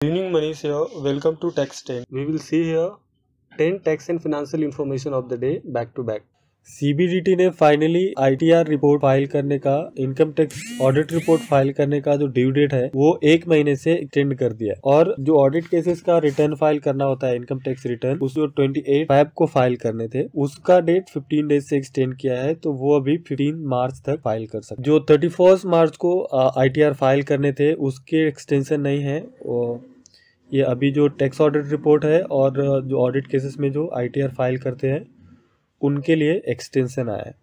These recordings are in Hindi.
Good evening, Manish here. Welcome to Tax 10. We will see here 10 tax and financial information of the day back to back. CBDT ने फाइनली ITR रिपोर्ट फाइल करने का, income tax audit report file करने का जो ड्यू डेट है वो 1 महीने से एक्सटेंड कर दिया है। और जो ऑडिट केसेस का रिटर्न फाइल करना होता है, इनकम टैक्स रिटर्न, उस जो 28 फेब को फाइल करने थे उसका डेट 15 डेज से एक्सटेंड किया है, तो वो अभी 15 मार्च तक फाइल कर सकते। जो 31 मार्च को ITR फाइल करने थे उसके एक्सटेंशन नहीं है। ये अभी जो टैक्स ऑडिट रिपोर्ट है और जो ऑडिट केसेस में जो ITR फाइल करते हैं उनके लिए एक्सटेंशन आया है।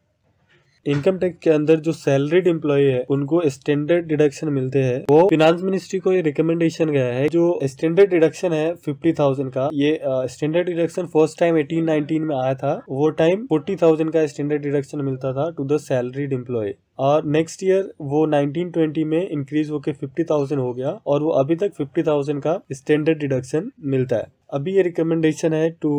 इनकम टैक्स के अंदर जो सैलरीड एम्प्लॉय है उनको स्टैंडर्ड डिडक्शन मिलते हैं। वो फिनांस मिनिस्ट्री को ये रिकमेंडेशन गया है, जो स्टैंडर्ड डिडक्शन है 50,000 का, ये स्टैंडर्ड डिडक्शन फर्स्ट टाइम 18-19 में आया था। वो टाइम 40,000 का स्टैंडर्ड डिडक्शन मिलता था टू द सैलरीड एम्प्लॉय, और नेक्स्ट ईयर वो 19-20 में इंक्रीज होके 50,000 हो गया और वो अभी तक 50,000 का स्टैंडर्ड डिडक्शन मिलता है। अभी ये रिकमेंडेशन है टू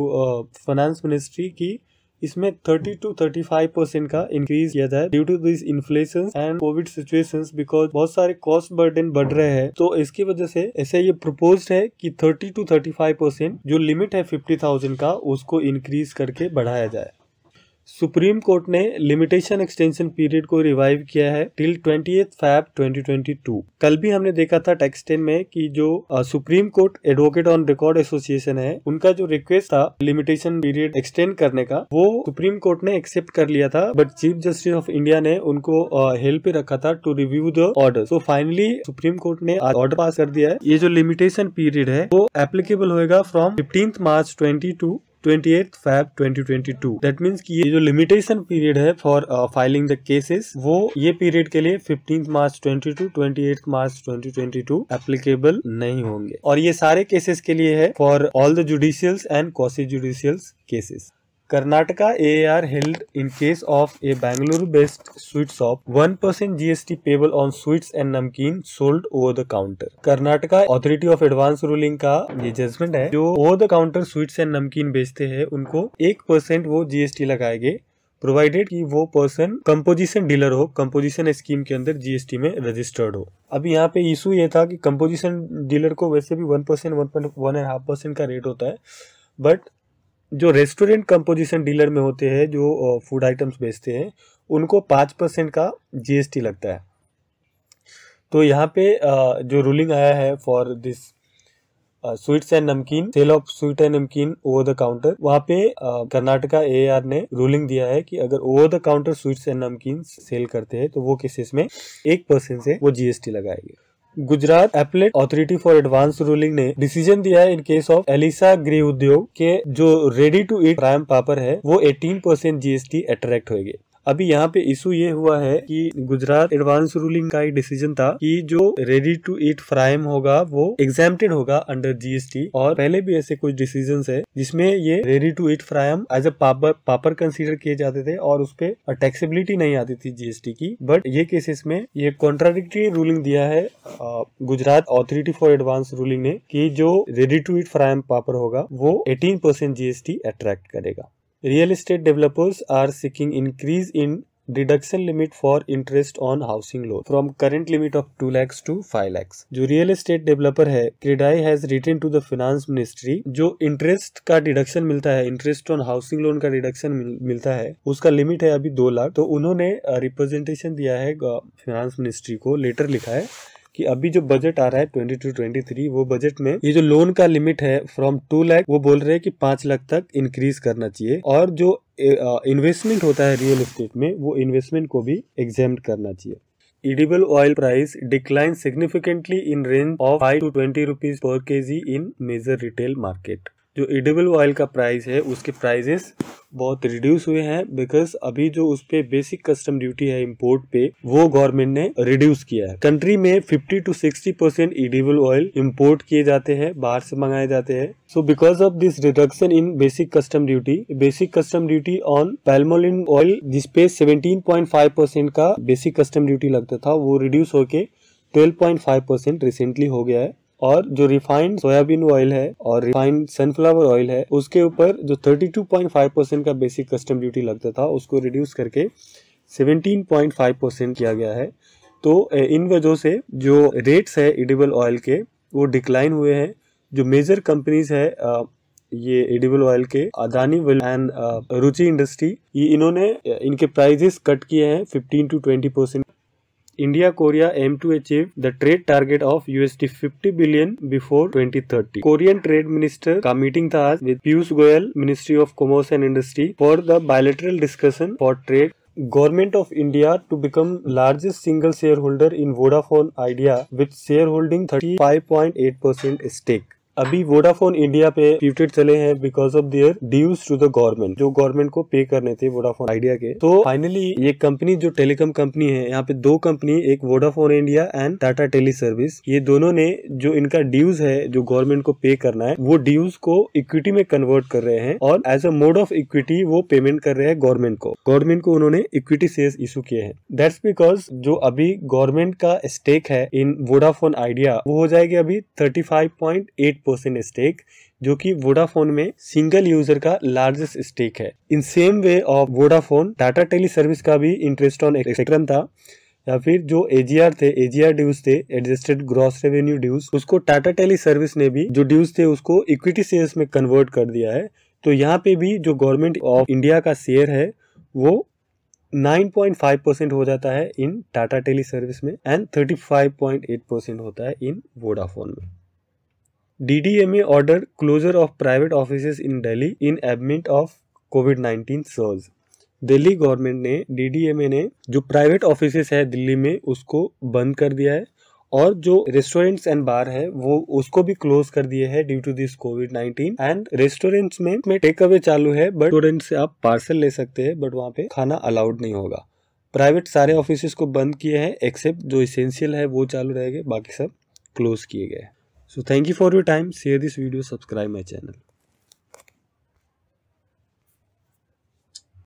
फाइनेंस मिनिस्ट्री की इसमें 30 to 35% का इंक्रीज किया जाए due to this inflation and COVID situations, because बहुत सारे कॉस्ट बर्डन बढ़ रहे हैं। तो इसकी वजह से ऐसे ये प्रपोज्ड है कि 30 to 35% जो लिमिट है 50,000 का उसको इंक्रीज करके बढ़ाया जाए। सुप्रीम कोर्ट ने लिमिटेशन एक्सटेंशन पीरियड को रिवाइव किया है टिल 20th Feb 2022। कल भी हमने देखा था टेक्स्ट 10 में कि जो supreme court advocate on record association है उनका जो रिक्वेस्ट था लिमिटेशन पीरियड एक्सटेंड करने का वो सुप्रीम कोर्ट ने एक्सेप्ट कर लिया था, but chief justice of India ने उनको हेल्प पे रखा था to review the order. So finally supreme court ने ऑर्डर पास कर दिया है। ये जो लिमिटेशन पीरियड है वो एप्लीकेबल होगा from 15th March 2022 28th Feb 2022। That means कि ये जो लिमिटेशन पीरियड है फॉर फाइलिंग द केसेस वो ये पीरियड के लिए 15th March 2022 28th March 2022 applicable नहीं होंगे, और ये सारे केसेस के लिए है for all the judicials and quasi judicials cases. Karnataka AAR held in case of a Bangalore-based sweet shop 1% GST payable on sweets and namkeen sold over the counter। Karnataka authority of advance ruling का ये जजमेंट है, जो over the counter sweets and नमकीन बेचते हैं उनको 1% वो GST लगाएंगे, प्रोवाइडेड कि वो पर्सन कंपोजिशन डीलर हो, कंपोजिशन स्कीम के अंदर GST में रजिस्टर्ड हो। अभी यहाँ पे इशू ये था कि कंपोजिशन डीलर को वैसे भी 1%, 1.5% का रेट होता है, बट जो रेस्टोरेंट कंपोजिशन डीलर में होते हैं जो फूड आइटम्स बेचते हैं उनको 5% का GST लगता है। तो यहाँ पे जो रूलिंग आया है फॉर दिस स्वीट्स एंड नमकीन, सेल ऑफ स्वीट एंड नमकीन ओवर द काउंटर, वहाँ पे कर्नाटका AAR ने रूलिंग दिया है कि अगर over the counter sweets and नमकीन सेल करते हैं तो वो केसेस में 1% से वो GST लगाएंगे। Gujarat appellate authority for advance ruling ने डिसीजन दिया है इन केस ऑफ एलिसा गृह उद्योग के जो रेडी टू ईट प्राइम पापड़ है वो 18% GST अट्रैक्ट होगी। अभी यहाँ पे इशू ये हुआ है कि गुजरात एडवांस रूलिंग का एक डिसीजन था कि जो रेडी टू ईट फ्राइम होगा वो एग्जेम्प्टेड होगा अंडर GST, और पहले भी ऐसे कुछ डिसीजंस है जिसमें ये ready to eat fryums as a papad consider किए जाते थे और उस पे टैक्सेबिलिटी नहीं आती थी GST की। बट ये केसेस में ये कॉन्ट्राडिक्टरी रूलिंग दिया है Gujarat authority for advance ruling ने कि जो रेडी टू ईट फ्राइम पापड़ होगा वो 18% GST अट्रैक्ट करेगा। Real estate developers are seeking increase in deduction limit for interest on housing loan from current limit of 2 lakhs to 5 lakhs। जो रियल एस्टेट डेवलपर है CREDAI has written to the finance ministry, जो इंटरेस्ट का डिडक्शन मिलता है, इंटरेस्ट ऑन हाउसिंग लोन का डिडक्शन मिलता है, उसका लिमिट है अभी 2 लाख। तो उन्होंने रिप्रेजेंटेशन दिया है फाइनेंस मिनिस्ट्री को, लेटर लिखा है कि अभी जो बजट आ रहा है 22-23 वो बजट में ये जो लोन का लिमिट है फ्रॉम 2 लाख वो बोल रहे हैं कि 5 लाख तक इंक्रीज करना चाहिए, और जो इन्वेस्टमेंट होता है रियल एस्टेट में वो इन्वेस्टमेंट को भी एग्जेम्प्ट करना चाहिए। Edible oil price decline significantly in range of 5 to 20 rupees per KG in major retail market. जो एडिबल ऑयल का प्राइस है उसके प्राइसेस बहुत रिड्यूस हुए हैं, बिकॉज अभी जो उस पे बेसिक कस्टम ड्यूटी है इंपोर्ट पे वो गवर्नमेंट ने रिड्यूस किया है। कंट्री में 50 to 60% एडिबल ऑयल इंपोर्ट किए जाते हैं, बाहर से मंगाए जाते हैं। So because of this reduction in basic custom duty on palmolein oil जिसपे 17.5% का बेसिक कस्टम ड्यूटी लगता था वो रिड्यूस होके 12.5% रिसेंटली हो गया है। और जो रिफाइंड सोयाबीन ऑयल है और रिफाइंड सनफ्लावर ऑयल है उसके ऊपर जो 32.5% का बेसिक कस्टम ड्यूटी लगता था उसको रिड्यूस करके 17.5% किया गया है। तो इन वजह से जो रेट्स है एडिबल ऑयल के वो डिक्लाइन हुए हैं। जो मेजर कंपनीज है ये एडिबल ऑयल के अदानी एंड रुचि इंडस्ट्री, ये इन्होंने इनके प्राइजेस कट किए हैं 15 to 20%। India Korea aim to achieve the trade target of $50 billion before 2030. Korean Trade Minister का मीटिंग था आज with Piyush Goyal, Ministry of Commerce and Industry, for the bilateral discussion for trade. Government of India to become largest single shareholder in Vodafone Idea with shareholding 35.8% stake. अभी वोडाफोन इंडिया पे ट्वीटेड चले हैं because of their dues to the government, जो गवर्नमेंट को पे करने थे वोडाफोन आइडिया के। तो फाइनली ये कंपनी जो टेलीकॉम कंपनी है, यहाँ पे दो कंपनी, एक Vodafone India and Tata tele service, ये दोनों ने जो इनका ड्यूज है जो गवर्नमेंट को पे करना है, वो ड्यूज को इक्विटी में कन्वर्ट कर रहे हैं और as a mode of equity वो पेमेंट कर रहे हैं गवर्नमेंट को उन्होंने इक्विटी शेयर्स इशू किए हैं। दैट्स बिकॉज जो अभी गवर्नमेंट का स्टेक है इन वोडाफोन आइडिया वो हो जाएगी अभी 35.8% स्टेक, जो कि वोडाफोन में सिंगल यूजर का लार्जेस्ट स्टेक है। In same way of Vodafone, Tata tele service का भी इंटरेस्ट ऑन स्पेक्ट्रम था, या फिर जो एजीआर ड्यूज थे, एडजस्टेड ग्रॉस रेवेन्यू ड्यूज, उसको टाटा टेली सर्विस ने भी जो ड्यूज थे उसको इक्विटी शेयर्स में कन्वर्ट कर दिया है। तो यहाँ पे भी जो गवर्नमेंट ऑफ इंडिया का शेयर है वो 9.5% हो जाता है इन टाटा टेली सर्विस में एंड 35.8% होता है इन वोडाफोन में। DDMA order closure of private offices in Delhi in amid of COVID-19 surge। Delhi government ने, DDMA ने जो प्राइवेट ऑफिसेस है दिल्ली में उसको बंद कर दिया है और जो रेस्टोरेंट्स एंड बार है वो उसको भी क्लोज कर दिए हैं due to this COVID-19। And restaurants में टेक अवे चालू है, बट रेस्टोरेंट से आप पार्सल ले सकते हैं बट वहाँ पे खाना अलाउड नहीं होगा। प्राइवेट सारे ऑफिसेस को बंद किए हैं एक्सेप्ट जो इसेंशियल है वो चालू रहेंगे, बाकी सब क्लोज किए गए। So thank you for your time. Share this video, subscribe my channel.